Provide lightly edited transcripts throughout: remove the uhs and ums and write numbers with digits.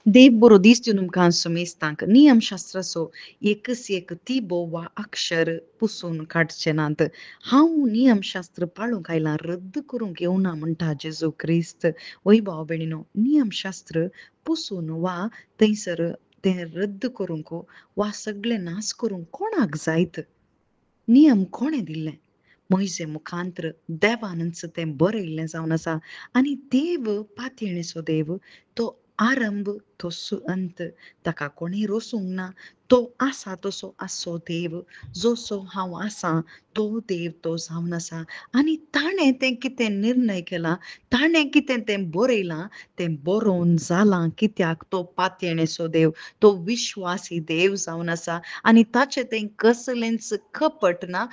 देव बरो दीस दिवन तुमकां सुमेस्तांक नियमशास्त्राचो एकच एक तिबो वा अक्षर पुसून काडचे नात. हांव नियमशास्त्र पाळूंक आयलां, रद्द करूंक येवना म्हणटा जेजू क्रिस्त. वय भाव भयणीनो, नियमशास्त्र पुसून वा थंयसर तें रद्द करूंक वा सगळें नास करूंक कोणाक जायत? नियम कोणें दिल्ले? मोइसे मुखांतर देवानच तें बरयल्लें जावन आसा आनी देव पातयेणेचो देव, तो आरंभ तो अंत, ताका कोणेय रोसूंक ना. तो आसा तसो आसो देव, जसो हांव आसां तो देव तो जावन आसा आनी ताणें तें कितें निर्णय केला, ताणें कितें तें बरयलां, तें बरोवन जालां. कित्याक तो पातयेणेचो देव, तो विश्वासी देव जावन आसा आनी ताचें तें कसलेंच कपट ना.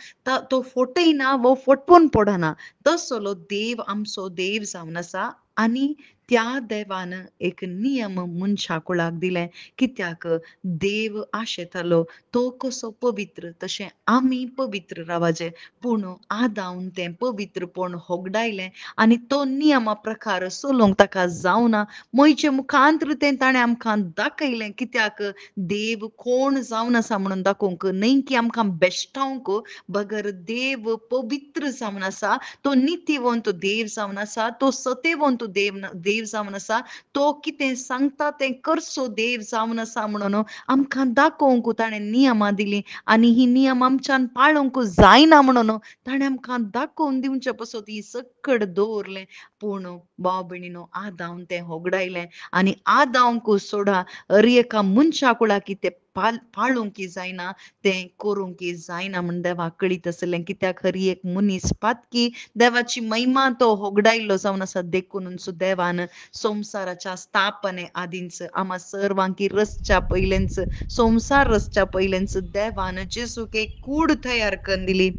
तो फटयना वो फटवून पडना. तसलो देव आमचो देव जावन आसा आनी त्या देवान एक नियम मनशा कुळाक दिले. कित्याक देव आशेतालो तो कसो पवित्र तशें आमी पवित्र रावचे. पूण आदाम तें पवित्रपण होगडायलें आनी तो नियमा प्रकार चलोवंक ताका जावना. मोयचे मुखांतर तें ताणें आमकां दाखयलें. कित्याक देव कोण जावन आसा म्हणून दाखोवंक न्हय की आमकां बेश्टावंक, बगर देव पवित्र जावन आसा, तो नितीवंत देव जावन आसा, तो सत्यवंत देव जावन आसा, तो कितें सांगता तें करचो देव जावन आसा म्हणून आमकां दाखोवंक ताणें नियमां दिलीं आनी ही नियम आमच्यान पाळोवंक जायना म्हणून ताणें आमकां दाखोवन दिवचें पसत ही सकड दवरलें. पूण भाव भयणीनो, आदाम तें होगडायलें आनी आदामक सोडा हर एका मनशा कुळाक तें पाळूंक जायना, तें करूंक जायना म्हण देवाक कळीत आसलें. कित्याक हर एक मनीस पातकी देवाची महिमा तो होगडायल्लो जावन आसा. देखूनच देवान संवसाराच्या स्थापने आदींच आम्हा सर्वांकी रचच्या पयलेंच, संवसार रचच्या पयलेंच देवान जेजूक एक कूड तयार करून दिली.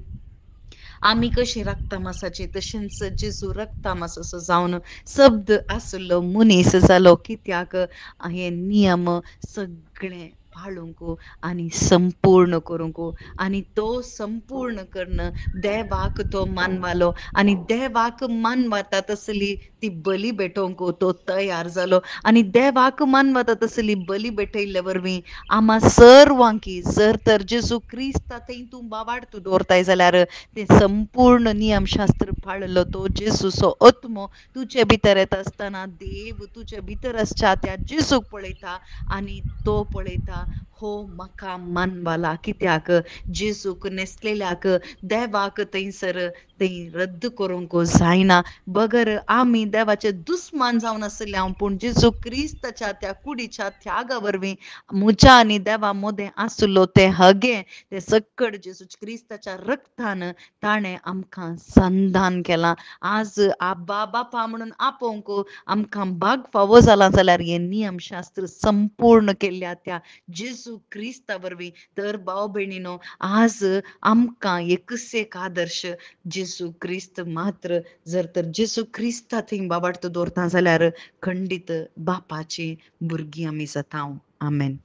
आमी कशी रक्तामासाची तशेंच जेजू रक्तामासाचो जावन शब्द आसलो मनीस जालो. कित्याक हे नियम सगळे पाळूंक आनी संपूर्ण करूंक आनी तो संपूर्ण करण देवाक तो मानवालो आनी देवाक मानवता तसली ती बली भेटोवंक तो तयार जालो आनी देवाक मानवता तसली बली भेटयल्ले वरवीं आम्हा सर्वांकी जर तर जेजू क्रिस्ता थंय तूं बावाड तूं दवरताय जाल्यार ते संपूर्ण नियमशास्त्र पाळलो तो जेजूचो आत्मो तुजे भितर येता आसतना देव तुजे भितर आसच्या त्या जेजूक पळयता आनी तो पळयता हो म्हाका मानवाला. कित्याक जेजूक नेसलेल्याक देवाक थंयसर तें रद्द करूंक जायना. बगर आमी देवाचे दुस्मान जावन आसल्या पूण जेजू क्रिस्ताच्या त्या कुडीच्या त्यागा वरवीं म्हज्या आनी देवा मोदें आसलो ते हगे ते सकड जेजू क्रिस्ताच्या रक्तान ताणें आमकां संधान केलां. आज आब्बा बापा म्हणून आपोवंक आमकां भाग फावो जाला जाल्यार हे नियमशास्त्र संपूर्ण केल्ल्या त्या जेजू क्रिस्ता वरवीं. तर भाव भयणीनो, आज आमकां एकच एक आदर्श जेजू क्रिस्त मात्र. जर तर जेजू क्रिस्ता थंय बाबार्थ दवरता जाल्यार खंडीत बापाची भुरगीं आमी जाता. आमेन.